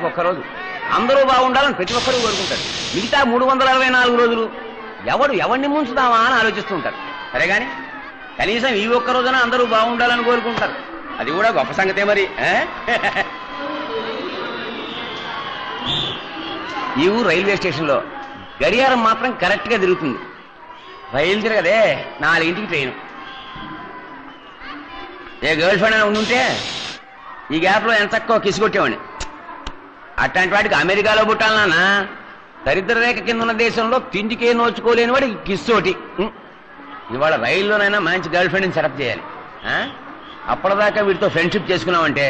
వారానికి ఒక్కరోజు. అందరూ బాగుండాలని ప్రతి ఒక్కరూ కోరుకుంటారు. మిగతా 364 రోజులు ఎవరిని ముంచుదామా అని ఆలోచిస్తూ ఉంటారు. సరే గాని కనీసం ఈ ఒక్క రోజున అందరూ బాగుండాలని కోరుకుంటారు. అది కూడా గొప్ప సంగతే మరి. ఈ ఊరు రైల్వే స్టేషన్లో గడియారం మాత్రం కరెక్ట్ గా తిరుగుతుంది. రైలు తిరగదే, 4ంటికి ట్రైన్. ఏ గర్ల్ ఫ్రెండ్ అని ఉండుంటే ఈ గ్యాప్ లో ఎంత తక్కువ కిసిగొట్టేవాడిని. అట్లాంటి వాడికి అమెరికాలో పుట్టాలన్నా దరిద్ర రేఖ కింద ఉన్న దేశంలో తిండికే నోచుకోలేని వాడి కిస్సోటి. ఇవాళ రైల్లోనైనా మంచి గర్ల్ ఫ్రెండ్ని సెటప్ చేయాలి. అప్పటిదాకా వీటితో ఫ్రెండ్షిప్ చేసుకున్నామంటే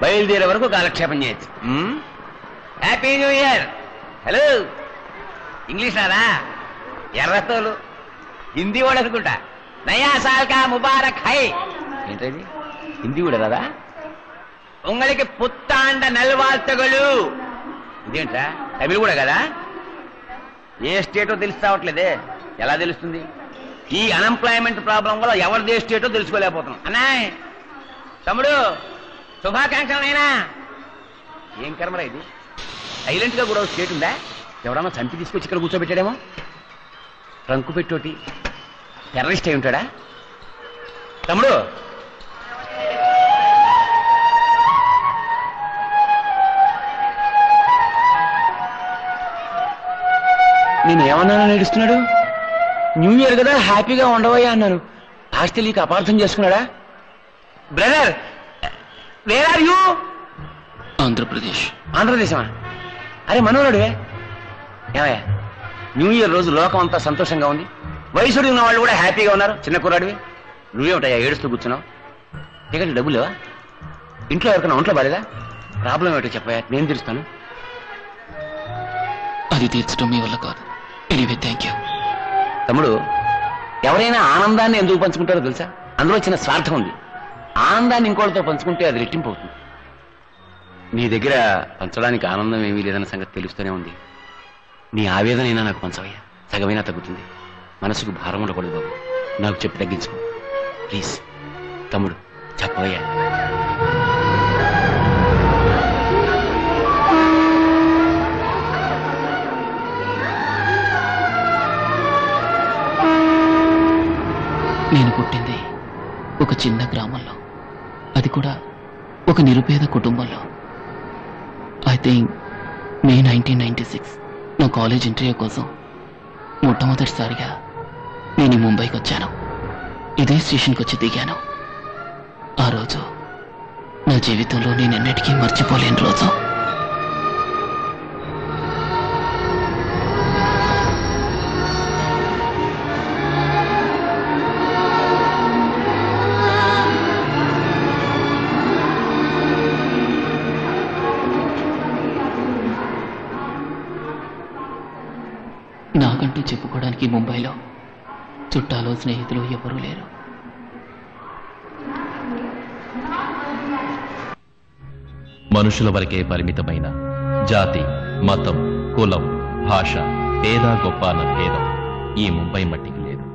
బయలుదేరే వరకు కాలక్షేపం చేయొచ్చు. Happy new year. Hello, English రాదా? ఎర్రతోలు హిందీ వాడు అనుకుంటా. నయా సాల్ కా ముబారక్ హై. ఏంటది? హిందీ కూడా రాదా? ఉంగళికి పుత్తాండ నల్వాల్తగలు. ఇదేంట్రా, తమిళ కూడా కదా? ఏ స్టేటో తెలిసి రావట్లేదే. ఎలా తెలుస్తుంది? ఈ అన్ఎంప్లాయ్మెంట్ ప్రాబ్లం వల్ల ఎవరిదే స్టేటో తెలుసుకోలేకపోతున్నాం. అన్నాయ్ తమ్ముడు, శుభాకాంక్షలైనా. ఏం కర్మరా ఇది? సైలెంట్ గా కూడా స్టేట్ ఉందా? ఎవడన్నా చంపి తీసుకొచ్చి ఇక్కడ కూర్చోబెట్టాడేమో. ట్రంకు పెట్టోటి టెర్రరిస్ట్ అయి ఉంటాడా? తమ్ముడు, నేను ఏమన్నానని ఏడుస్తున్నాడు? న్యూ ఇయర్ కదా, హ్యాపీగా ఉండవయ్యా అన్నాను. హాస్టల్ నీకు అపార్థం చేసుకున్నాడా? Brother, where are you? Andhra Pradesh. ఆంధ్రప్రదేశమా? అరే మనోరుడివే. ఏమయ్యా, న్యూ ఇయర్ రోజు లోకం అంతా సంతోషంగా ఉంది. వయసుడి ఉన్న వాళ్ళు కూడా హ్యాపీగా ఉన్నారు. చిన్న కుర్రాడివి. నువ్వేమిటయ్యా ఏడుస్తూ కూర్చున్నావు? టికెట్ డబ్బులు లేవా? ఇంట్లో ఎవరికైనా ఒంట్లో బాలేదా? ప్రాబ్లం ఏమిటో చెప్పయ్యా, నేను తీరుస్తాను. అది తీర్చడం మీ వల్ల కాదు. Anyway, thank you. తమ్ముడు, ఎవరైనా ఆనందాన్ని ఎందుకు పంచుకుంటారో తెలుసా? అందులో చిన్న స్వార్థం ఉంది. ఆనందాన్ని ఇంకోటితో పంచుకుంటే అది రెట్టింపు అవుతుంది. నీ దగ్గర పంచడానికి ఆనందం ఏమీ లేదన్న సంగతి తెలుస్తూనే ఉంది. నీ ఆవేదనైనా నాకు పంచవయ్యా, సగమైనా తగ్గుతుంది. మనసుకు భారం ఉండకూడదు బాబు. నాకు చెప్పి తగ్గించుకో ప్లీజ్. తమ్ముడు చెప్పవయ్యా. నేను పుట్టింది ఒక చిన్న గ్రామంలో, అది కూడా ఒక నిరుపేద కుటుంబంలో. ఐ థింక్ మే 1996 నా కాలేజ్ ఇంటర్వ్యూ కోసం మొట్టమొదటిసారిగా నేను ముంబైకి వచ్చాను. ఇదే స్టేషన్కి వచ్చి దిగాను. ఆ రోజు నా జీవితంలో నేను ఎన్నటికీ మర్చిపోలేని రోజు. నాకంటూ చెప్పుకోవడానికి ముంబైలో చుట్టాలు, స్నేహితులు ఎవరూ లేరు. మనుషుల వరకే పరిమితమైన జాతి, మతం, కులం, భాష, పేద గొప్ప అన్న భేదం ఈ ముంబై మట్టికి లేదు.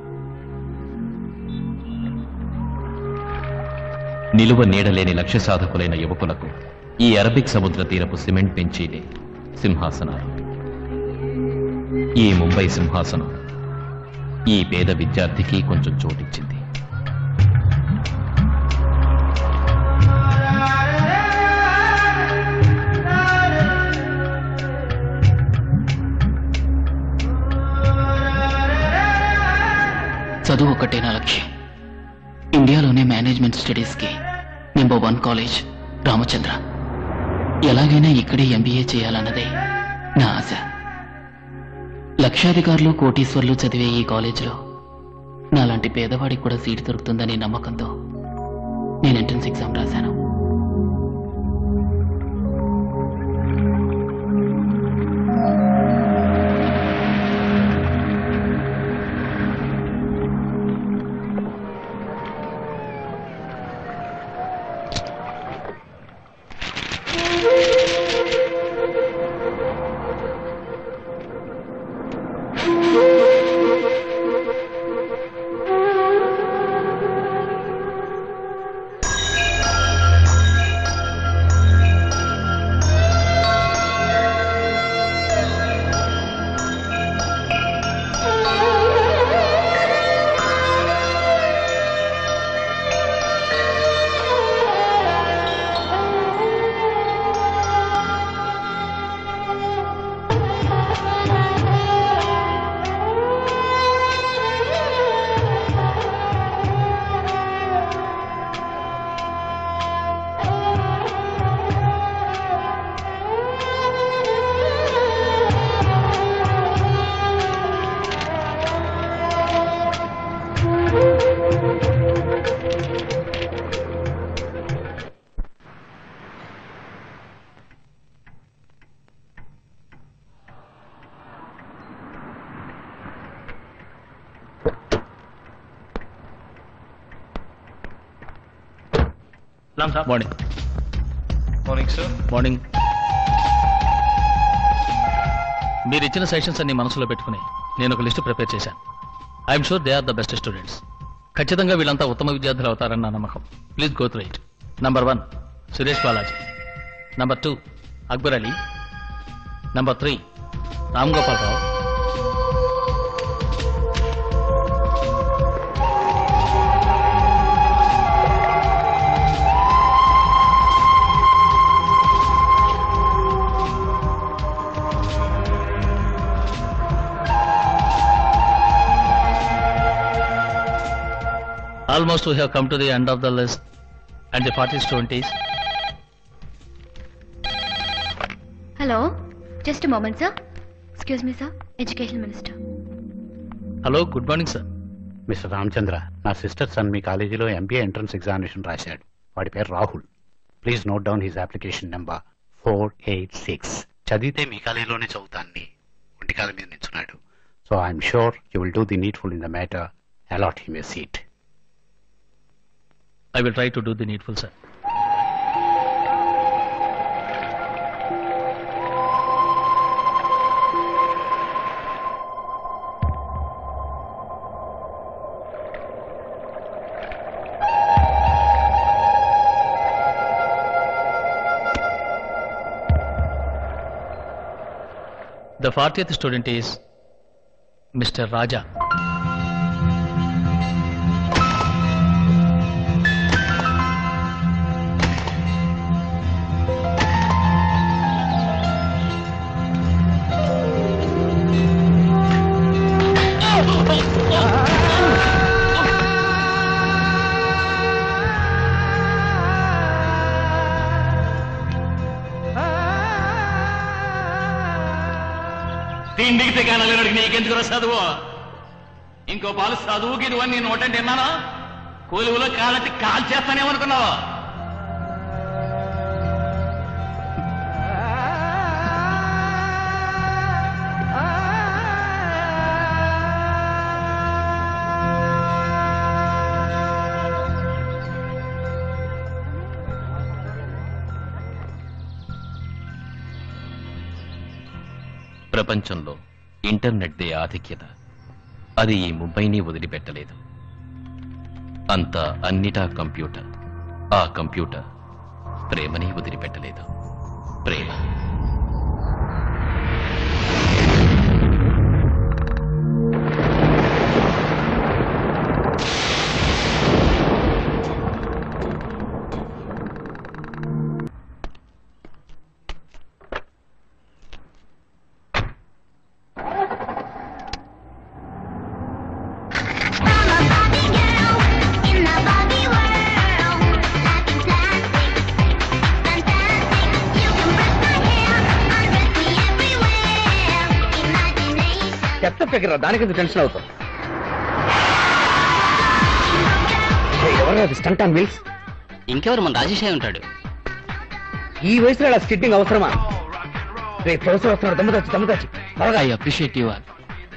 నిలువ నీడలేని లక్ష్య సాధకులైన యువకులకు ఈ అరబిక్ సముద్ర తీరపు సిమెంట్ బెంచీలే సింహాసనాలు. ఈ ముంబై సింహాసనం ఈ పేద విద్యార్థికి కొంచెం చోటిచ్చింది. చదువు ఒకటే నా లక్ష్యం. ఇండియాలోనే మేనేజ్మెంట్ స్టడీస్కి నెంబర్ 1 కాలేజ్ రామచంద్ర. ఎలాగైనా ఇక్కడే MBA చేయాలన్నదే నా ఆశ. లక్షాధికారులు, కోటీశ్వర్లు చదివే ఈ కాలేజీలో నాలాంటి పేదవాడికి కూడా సీటు దొరుకుతుందనే నమ్మకంతో నేను ఎంట్రన్స్ ఎగ్జామ్ రాశాను. మార్నింగ్. Morning sir. మార్నింగ్. మీరు ఇచ్చిన సెషన్స్ అన్ని మనసులో పెట్టుకుని నేను ఒక లిస్టు ప్రిపేర్ చేశాను. I'm sure they are the best students. ఖచ్చితంగా వీళ్ళంతా ఉత్తమ విద్యార్థులు అవుతారని నా నమ్మకం. Please go through it. Number 1 Suresh Balaji. Number 2 Akbar Ali. Number 3 Ram Gopal Rao. Almost we have come to the end of the list and the 40s 20s. Hello, just a moment, sir. Excuse me, sir. Education Minister. Hello, good morning, sir. Mister Ramachandra, నా sister son మీ కాలేజీలో MBA entrance examination రాశాడు. వాడి పేరు Rahul. Please note down his application number 486. చదివితే మీ కాలేజీలోనే చదువుతాన్ని ఒంటికాల మీద నిల్చున్నాడు. So I'm sure you will do the needful in the matter. Allot him a seat. I will try to do the needful, sir. The 40th student is Mr. Raja. తిండికి తెగానలేడికి నీకెందుకు చదువు? ఇంకో పాలు చదువుకి ఇదివన్నీ నేను నోటండి విన్నాను. కొలువులో కాలట్టి కాల్ చేస్తానేమనుకున్నావు? ప్రపంచంలో ఇంటర్నెట్దే ఆధిక్యత. అది ఈ ముంబైని వదిలిపెట్టలేదు. అంతా అన్నిటా కంప్యూటర్. ఆ కంప్యూటర్ ప్రేమని వదిలిపెట్టలేదు. ప్రేమ. చెత్త ఫిగర్, దానికి టెన్షన్ అవుతాం. ఎవరు స్టంట్ ఆన్ వీల్స్? ఇంకెవరు మన రాజేష్ అయి ఉంటాడు. ఈ వయసులో అలా స్కిట్టింగ్ అవసరమా? రేపు ప్రొఫెసర్ వస్తున్నాడు. దమ్ముదాచి I appreciate you all.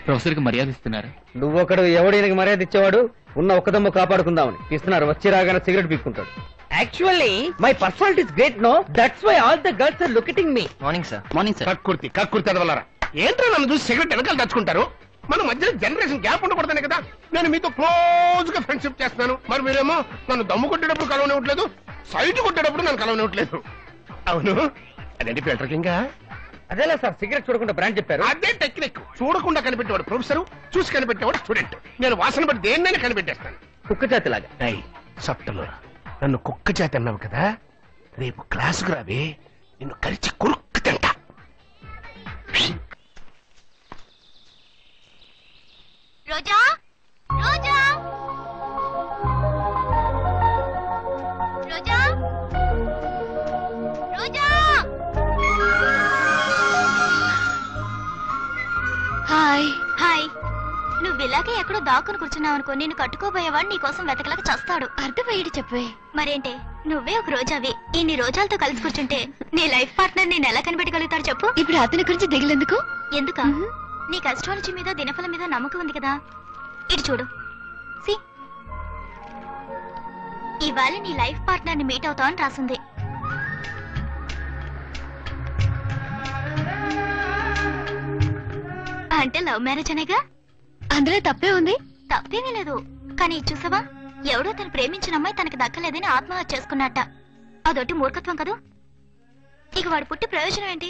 Professor కి మర్యాద ఇస్తున్నారు. నువ్వు ఒకడు ఎవడైనా మర్యాద ఇచ్చేవాడు ఉన్న ఒక్క దమ్ము కాపాడుకుందామని ఇస్తున్నారు. వచ్చి రాగానే సిగరెట్ పీక్కుంటాడు. Actually my personality is great, no? That's why all the girls are looking me. Morning sir. Morning sir. కక్కుర్తి అదవలరా. ఏంటో నన్ను చూసి సిగరెట్ వెనకాల దాచుకుంటారు. మన మధ్య జనరేషన్ గ్యాప్ ఉండకూడదనే కదా నేను మీతో క్లోజ్ గా ఫ్రెండ్షిప్ చేస్తున్నాను. మరి మీరేమో నన్ను దమ్ము కొట్టేటప్పుడు కలవనివ్వట్లేదు, సైట్ కొట్టేటప్పుడు నన్ను కలవనివ్వట్లేదు. అవును, అదేంటి ఫిల్టర్ కింగ్? అదేలా సార్, సిగరెట్ చూడకుండా బ్రాండ్ చెప్పారు. అదే టెక్నిక్. చూడకుండా కనిపెట్టేవాడు ప్రొఫెసర్, చూసి కనిపెట్టేవాడు స్టూడెంట్. నేను వాసన బట్టి దేన్నైనా కనిపెట్టేస్తాను. కుక్క జాతిలాగా. సప్తలో నన్ను కుక్క జాతి అన్నావు కదా, రేపు క్లాసుకు రావే, నిన్ను కరిచి కురుక్కు తింటా. రోజా, రోజా, రోజా, రోజా. హాయ్. హాయ్. నువ్వు ఇలాగే ఎక్కడో దాక్కుని కూర్చున్నావు అనుకో, నేను కట్టుకోబోయేవాడు నీ కోసం వెతకలేక చస్తాడు. అర్థమయ్యేది చెప్పే. మరేంటే, నువ్వే ఒక రోజావి. ఇన్ని రోజాలతో కలిసి కూర్చుంటే నీ లైఫ్ పార్ట్నర్ నేను ఎలా కనిపెట్టగలుగుతాడు చెప్పు? ఇప్పుడు అతని గురించి దిగులేందుకు? ఎందుక? నీకు అస్ట్రాలజీ మీద దినఫలం మీద నమ్మకం ఉంది కదా. ఇటు చూడు. ఇవాళ నీ లైఫ్ పార్ట్నర్ ని మీట్ అవుతావని రాసింది. అంటే లవ్ మ్యారేజ్ అనేగా. అందులో తప్పే ఉంది. తప్పేమీ లేదు. కానీ చూసావా, ఎవడో తను ప్రేమించిన అమ్మాయి తనకి దక్కలేదని ఆత్మహత్య చేసుకున్నట్ట. అదొట్టి మూర్ఖత్వం కదూ. ఇక వాడు పుట్టి ప్రయోజనం ఏంటి?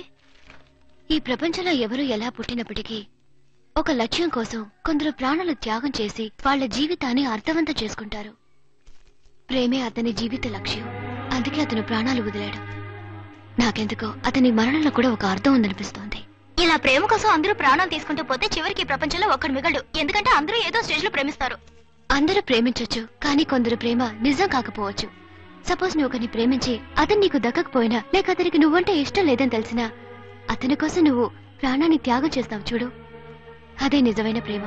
ఈ ప్రపంచంలో ఎవరు ఎలా పుట్టినప్పటికీ ఒక లక్ష్యం కోసం కొందరు ప్రాణాలు త్యాగం చేసి వాళ్ళ జీవితాన్ని అర్థవంతం చేసుకుంటారు. ప్రేమే అతని జీవిత లక్ష్యం. అందుకే అతను ప్రాణాలు వదిలాడు. నాకెందుకో అతని మరణంలో కూడా ఒక అర్థం ఉందనిపిస్తోంది. ఇలా ప్రేమ కోసం అందరూ ప్రాణాలు తీసుకుంటూ పోతే చివరికి ఈ ప్రపంచంలో ఒక్కడు మిగలడు. ఎందుకంటే అందరూ ఏదో స్టేజ్ లో ప్రేమిస్తారు. అందరూ ప్రేమించొచ్చు, కానీ కొందరు ప్రేమ నిజం కాకపోవచ్చు. సపోజ్ నువ్వు ఒకరిని ప్రేమించి అతను నీకు దక్కకపోయినా, లేక అతనికి నువ్వంటే ఇష్టం లేదని తెలిసినా అతని కోసం నువ్వు ప్రాణాన్ని త్యాగం చేస్తావు చూడు, అదే నిజమైన ప్రేమ.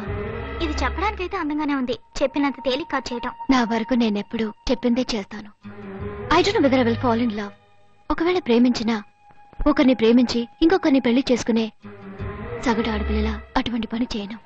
ఇది చెప్పడానికైతే అందంగానే ఉంది, చెప్పినంత తేలిక కాదు చేయటం. నా వరకు నేనెప్పుడు చెప్పిందే చేస్తాను. I don't know whether I will fall in love. ఒకవేళ ప్రేమించినా ఒకరిని ప్రేమించి ఇంకొకరిని పెళ్లి చేసుకునే సగటు ఆడపిల్లలా అటువంటి పని చేయను.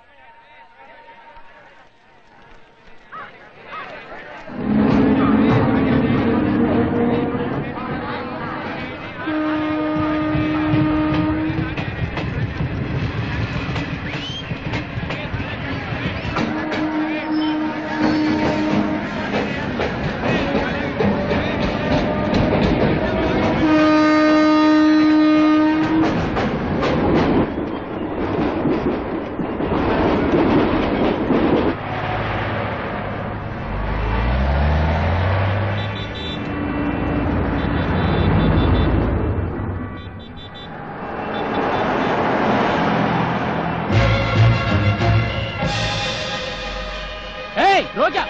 రోజా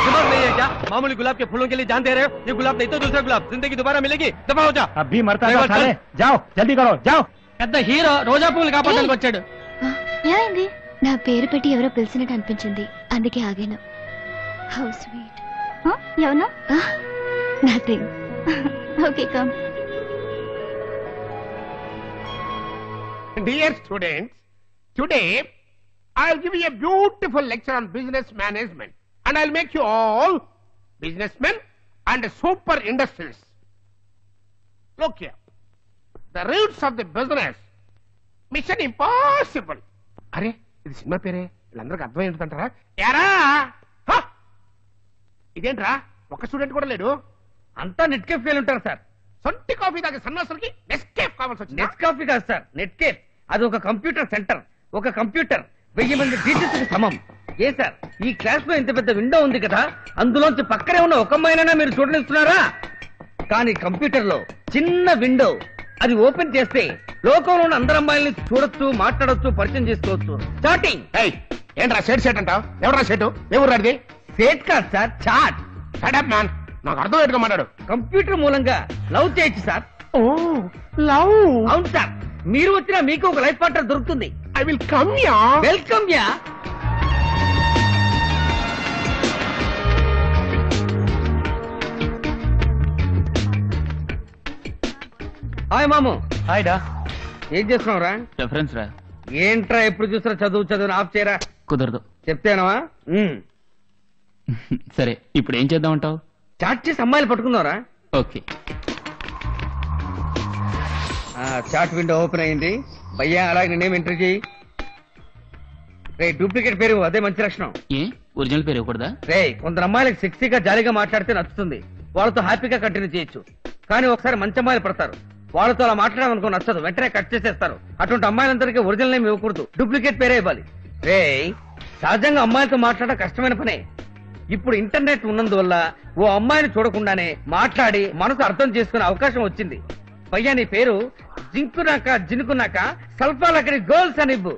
दिमाग नहीं है क्या? मामूली गुलाब के फूलों के लिए जान दे रहे हो? ये गुलाब नहीं तो दूसरा गुलाब. जिंदगी दोबारा मिलेगी. दफा हो जा. అబ్బి మరతా సాలే జాओ జల్దీ కరో జాओ. పెద్ద హీరో రోజా పువ్వులు కాపాడడానికి వచ్చాడు. ఏమైంది? నా పేరు పెట్టి ఎవరో పిలిచినట్టు అనిపించింది, అందుకే ఆగాను. How sweet. ఎవరు? Nothing. Okay come. Dear students, today I'll give you a beautiful lecture on business management, and I'll make you all businessmen and super industrialists. Look here, the roots of the business, mission impossible. అరే ఇది cinema పేరే, వీళ్ళందరికీ అర్థం ఏంటంటారా? ఎరా ఇదేంట్రా, ఒక్క student కూడా లేడు. అంతా నెట్ కేఫ్ ఫెయిల్ ఉంటారు సార్. సొంటి కాఫీ తాగే సన్నాసులకి నెస్కేఫ్ కావాల్సి వచ్చింది. నెట్ కాఫీ కాదు సార్, నెట్ కేఫ్. అది ఒక కంప్యూటర్ సెంటర్. ఒక కంప్యూటర్ 1000 మంది టీచర్స్ కి సమం. ఏ సార్, ఈ క్లాస్ లో ఇంత పెద్ద విండో ఉంది కదా, అందులోంచి పక్కనే ఉన్న ఒక అమ్మాయినైనా మీరు చూడనిస్తున్నారా? కానీ కంప్యూటర్ లో చిన్న విండో, అది ఓపెన్ చేస్తే లోకంలో ఉన్న అందరు అమ్మాయిల్ని చూడొచ్చు, మాట్లాడొచ్చు, పరిచయం చేసుకోవచ్చు. స్టార్టింగ్. ఏంట్రా సెట్ అంటావు? ఎవరా సెట్? ఎవరు రాడిది? సేట్ కాదు సార్, చాట్. షట్ మ్యాన్, నాకు అర్థం ఏంటో మాట్లాడు. కంప్యూటర్ మూలంగా లవ్ చేయొచ్చు సార్. ఓ లవ్. అవును సార్, మీరు వచ్చినా మీకు ఒక లైఫ్ పార్ట్నర్ దొరుకుతుంది. I will come yeah. Welcome yeah. Hi మాము. హాయ్ డా. ఏం చేస్తున్నావురా? రెఫరెన్స్ రా. ఏంట్రా ఎప్పుడు చూసినా చదువు ఆఫ్ చేయరా. కుదరదు. చెప్తేనవా? సరే, ఇప్పుడు ఏం చేద్దామంటావు? చాట్ చేసి అమ్మాయిలు పట్టుకున్నారా? ఓకే. చాట్ విండో ఓపెన్ అయింది. భయ్యా అలాగే నేనేం ఎంటర్ చేయి. రే డూప్లికేట్ పేరు అదే మంచి లక్షణం. ఏ ఒరిజినల్ పేరు ఇవ్వకూడదా? రే కొందరు అమ్మాయిలకు సెక్సీగా జాలీగా మాట్లాడితే నచ్చుతుంది, వాళ్ళతో హ్యాపీగా కంటిన్యూ చేయొచ్చు. కానీ ఒకసారి మంచి అమ్మాయిలు పడతారు, వాళ్ళతో అలా మాట్లాడమనుకో నచ్చదు, వెంటనే కట్ చేసేస్తారు. అటువంటి అమ్మాయిలందరికీ ఒరిజినల్ నేమ్ ఇవ్వకూడదు, డూప్లికేట్ పేరే ఇవ్వాలి. రే సహజంగా అమ్మాయిలతో మాట్లాడడం కష్టమైన పనే. ఇప్పుడు ఇంటర్నెట్ ఉన్నందువల్ల ఓ అమ్మాయిని చూడకుండానే మాట్లాడి మనసు అర్థం చేసుకునే అవకాశం వచ్చింది. పయ్యా నీ పేరు జింకునాక జినుకున్నాక సల్ఫాలకని గర్ల్స్ అని ఇవ్వు.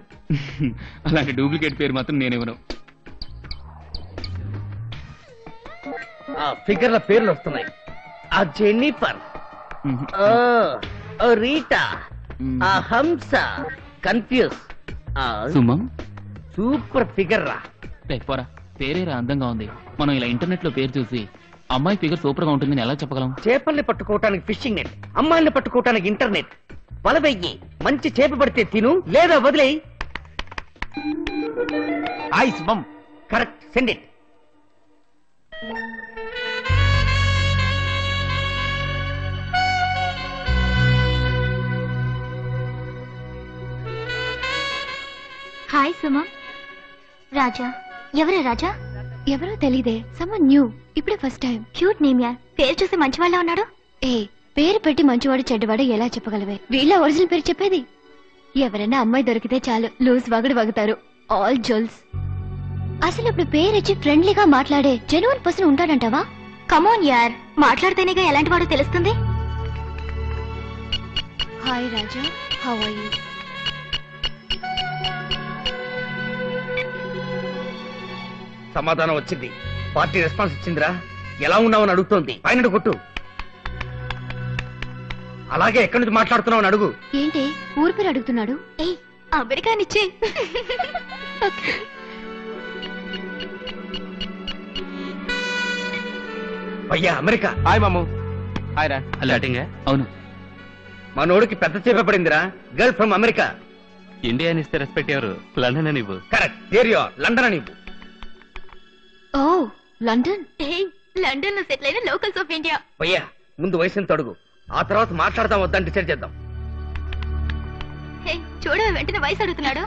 అలాంటి డూప్లికేట్ పేరు మాత్రం నేనివ్వను. ఫిగర్ల పేర్లు వస్తున్నాయి. ఆ జెన్నిఫర్, రీటా, ఆ హంస, కన్ఫ్యూజ్. సుమం సూపర్ ఫిగర్ రా. పోరా, పేరేరా అందంగా ఉంది. మనం ఇలా ఇంటర్నెట్ లో పేరు చూసి అమ్మాయి ఫిగర్ సూపర్ గా ఉంటుందని ఎలా చెప్పగలం? చేపల్ని పట్టుకోవటానికి ఫిషింగ్ నెట్, అమ్మాయిల్ని పట్టుకోవటానికి ఇంటర్నెట్. వల వెయ్యి, మంచి చేప పడితే తిను, లేదా వదిలేయి. హాయ్ శుభం. Correct, send it. హాయ్ సుమం. రాజా. ఎవరే రాజా? ఎవరో తెలీదే. సమ్మన్ న్యూ, ఇప్పుడే ఫస్ట్ టైం. క్యూట్ నేమ్ యార్. పేరు చూసి మంచివాళ్ళ ఉన్నాడు. ఏ పేరు పెట్టి మంచివాడు చెడ్డవాడు ఎలా చెప్పగలవే? వీళ్ళ ఒరిజినల్ పేరు చెప్పేది. ఎవరైనా అమ్మాయి దొరికితే చాలు లూజ్ వగడు వగుతారు. ఆల్ జోల్స్. అసలు ఇప్పుడు పేరిచ్చి ఫ్రెండ్లీగా మాట్లాడే జెన్యున్ పర్సన్ ఉంటాడంటావా? కమోన్ యార్, మాట్లాడితేనేగా ఎలాంటి వాడో తెలుస్తుంది. Hi Raja, how are you? సమాధానం వచ్చింది. పార్టీ రెస్పాన్స్ ఇచ్చిందిరా. ఎలా ఉన్నావని అడుగుతోంది. పైన కొట్టు. అలాగే ఎక్కడి నుంచి మాట్లాడుతున్నావు అని అడుగు. ఏంటి ఊరి పేరు అడుగుతున్నాడు? ఏ అమెరికానిచ్చే. అయ్యా అమెరికా. హాయ్ మాము. హాయ్ రా. అవును, మనోడికి పెద్ద చేప పడిందిరా. Girl from America. ఇండియా అని ఇస్తే రెస్పెక్ట్ ఎవరు? లండన్ అని ఇవ్వు. Correct, there you are. London అని ఇవ్వు. ఓ లండన్. లండన్ లో సెటిల్ అయిన లోకల్స్ ఆఫ్ ఇండియా. అయ్యా ముందు వయసుని తడుగు, ఆ తర్వాత మాట్లాడదాం వద్దని డిసైడ్ చేద్దాం. చూడ వెంటనే వయసు అడుగుతున్నాడు.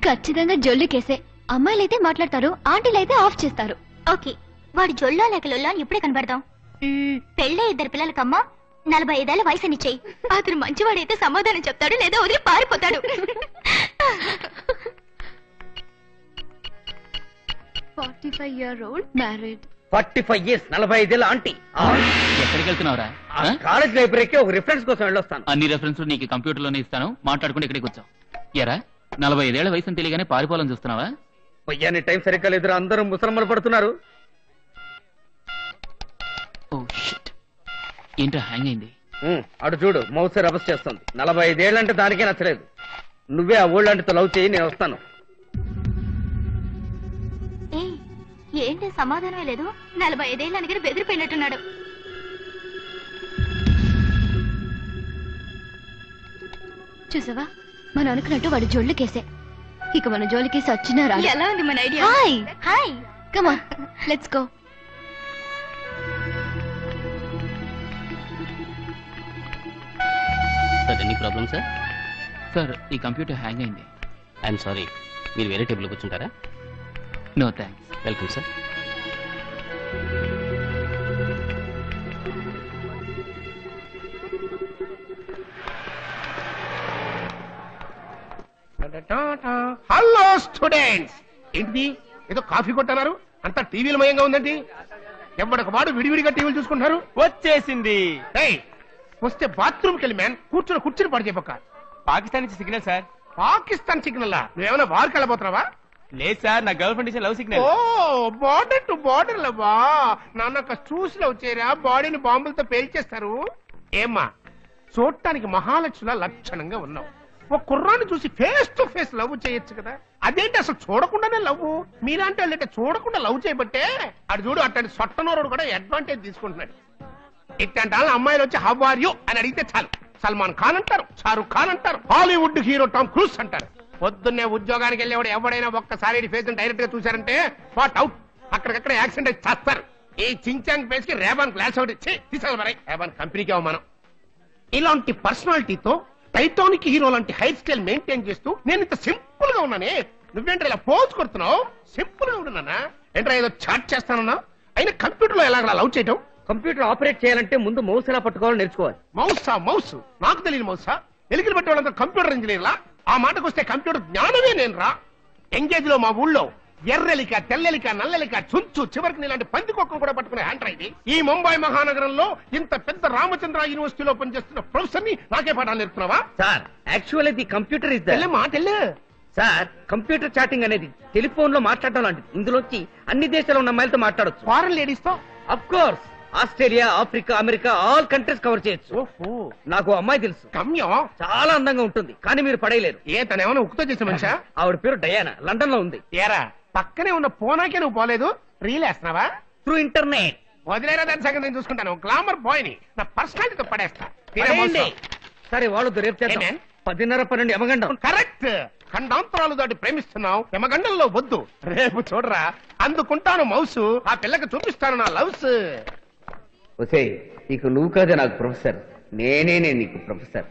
ఖచ్చితంగా జొల్లు కేసే. అమ్మాయిలైతే మాట్లాడతారు, ఆంటీలైతే ఆఫ్ చేస్తారు. ఓకే, వాడు జొల్లో లేక లొల్లో అని ఇప్పుడే కనబడతాం. పెళ్ళే 2 పిల్లలకమ్మా 45 ఏళ్ల వయసునిచ్చేయి. అతను మంచివాడైతే సమాధానం చెప్తాడు, లేదా వదిలి పారిపోతాడు. 45-year-old married. 45 years, 45 ఏళ్ళ ఆంటీ. ఎక్కడికి వెళ్తున్నావురా? కాలేజ్ లైబ్రరీకి ఒక రిఫరెన్స్ కోసం వెళ్ళొస్తాను. అన్ని రెఫరెన్స్ నీకు కంప్యూటర్ లోనే ఇస్తాను, మాట్లాడుకుంటే ఇక్కడికి వచ్చావు. ఎరా 45 ఏళ్ల వయసుని తెలియగానే పారిపోవాలని చూస్తున్నావా? అయ్యా నీ టైం సరిగ్గా లేదురా, అందరూ ముసలమ్మలు పడుతున్నారు. ఓ షిట్, ఏంట్రా హ్యాంగ్ అయింది? అటు చూడు, మౌస్ రబస్ చేస్తుంది. 45 ఏళ్ళంటే దానికే నచ్చలేదు. నువ్వే ఆ ఓల్డ్ ఆంటీతో లవ్ చేయి, నేను వస్తాను. ఏంటి సమాధానమే లేదు. 45 ఏళ్ళ దగ్గర బెదిరిపోయినట్టున్నాడు. చూసావా, మనం అనుకున్నట్టు వాడు జోళ్ళు కేసే. ఇక మన జోలి కేసి వచ్చినా రా. ఎలా ఉంది మన idea? Hi hi, come on let's go. Sir any problem sir? Sir ఈ కంప్యూటర్ హ్యాంగ్ అయింది. ఐఎమ్ సారీ, మీరు వేరే టేబుల్ కూర్చుంటారా? No thanks. Welcome sir. Hello students. ఏంటిది ఏదో కాఫీ కొట్టన్నారు? అంతా టీవీల మయంగా ఉందండి. ఎవరికి వాడు విడివిడిగా టీవీలు చూసుకుంటారు. వచ్చేసింది. వస్తే బాత్రూమ్కి వెళ్ళి మ్యాన్ కూర్చుని పడి చెప్పక. పాకిస్తాన్ నుంచి సిగ్నల్ సార్. పాకిస్తాన్ సిగ్నల్? నువ్వేమైనా వారికి వెళ్ళబోతున్నావా? లేదు సార్, నా గర్ల్ ఫ్రెండ్ ఇచ్చిన లవ్ సిగ్నల్. ఓ బార్డర్ టు బార్డర్ లవ్వా? నాన్న చూసి లవ్ చేయరా, బాడీని బాంబులతో పేల్చేస్తారు. ఏమ్మా చూడటానికి మహాలక్ష్మిలా లక్షణంగా ఉన్నావు. ఒక కుర్రాన్ని చూసి ఫేస్ టు ఫేస్ లవ్ చేయొచ్చు కదా. అదేంటి అసలు చూడకుండానే లవ్? మీలాంటి వాళ్ళంటే చూడకుండా లవ్ చేయబట్టే అటు చూడు అట్లాంటి సొట్టనోరుడు కూడా అడ్వాంటేజ్ తీసుకుంటున్నాడు. ఇట్లాంటి వాళ్ళ అమ్మాయిలు వచ్చి హౌ ఆర్ యు అని అడిగితే చాలు సల్మాన్ ఖాన్ అంటారు, షారుఖ్ ఖాన్ అంటారు, హాలీవుడ్ హీరో టామ్ క్రూజ్ అంటారు. పొద్దున్నే ఉద్యోగానికి వెళ్ళేవాడు ఎవడైనా ఒక్కసారి ఫేస్ డైరెక్ట్ గా చూశారంటే వాట్ అవుట్, అక్కడికక్కడ యాక్సిడెంట్ అయితే చేస్తారు. ఈ చించాంగ్ ఫేస్ కి రేబాన్ గ్లాస్ ఒకటి తీసాలి మరి. రేబాన్ కంపెనీకి అవమానం. ఇలాంటి పర్సనాలిటీతో టైటానిక్ హీరో లాంటి హెయిర్ స్టైల్ మెయింటైన్ చేస్తూ నేను ఇంత సింపుల్ గా ఉన్నానే, నువ్వేంటే ఇలా పోజ్ కొడుతున్నావు? సింపుల్ గా ఉన్నానా ఏంట్రా? ఏదో చాట్ చేస్తానన్నా. అయినా కంప్యూటర్ లో ఎలా లవ్ చేయటం? కంప్యూటర్ ఆపరేట్ చేయాలంటే ముందు మౌస్ ఎలా పట్టుకోవాలో నేర్చుకోవాలి. మౌస్ నాకు తెలియదు. మౌసా ఎలికలు పట్టే వాళ్ళంతా కంప్యూటర్ ఇంజనీర్లా? ఆ మాటకు వస్తే కంప్యూటర్ జ్ఞానమే నేను రా. ఎంగేజ్ లో మా ఊళ్ళో ఎర్రెలిక, తెల్లెలిక, నల్లెలిక, చుంచు, చివరికి నీలాంటి పందికొక్కలు కూడా పట్టుకునే హ్యాండ్ రైట్. ఈ ముంబై మహానగరంలో ఇంత పెద్ద రామచంద్ర యూనివర్సిటీలో పనిచేస్తున్న ప్రొఫెసర్ ని నాకే పాఠాలు నేర్పుతున్నావా? Sir actually the computer is మాటెళ్ళే సార్. కంప్యూటర్ చాటింగ్ అనేది టెలిఫోన్ లో మాట్లాడటం లాంటిది. ఇందులోంచి అన్ని దేశాల్లో ఉన్న అమ్మాయిలతో మాట్లాడొచ్చు. ఫారెన్ లేడీస్ తో of course. Australia, Africa, America all countries cover చేయొచ్చు. నాకు అమ్మాయి తెలుసు, కమ్యం చాలా అందంగా ఉంటుంది, కానీ మీరు పడేయలేరు. ఏ తనేమైనా ఉక్కుతో చేసిన మనిషా? ఆవిడ పేరు డయానా, లండన్ లో ఉంది. ఏరా పక్కనే ఉన్న పూనాకే నువ్వు పోలేదు, రీల్ వేస్తున్నావా? Through internet. వదిలేరా, దాని సంగతి నేను చూసుకుంటాను. గ్లామర్ బాయ్ ని నా పర్సనాలిటీతో పడేస్తా. పడేయండి. సరే వాళ్ళు రేపు చేద్దాం. 10:30-12 యమగండం. కరెక్ట్. ఖండాంతరాలు దాటి ప్రేమిస్తున్నావు, యమగండంలో వద్దు. రేపు చూడరా, అందుకుంటాను మౌసు, ఆ పిల్లకి చూపిస్తాను నా లవ్స్. ఒసేయ్, నీకు నువ్వు కాదే నాకు ప్రొఫెసర్, నేనే నీకు ప్రొఫెసర్.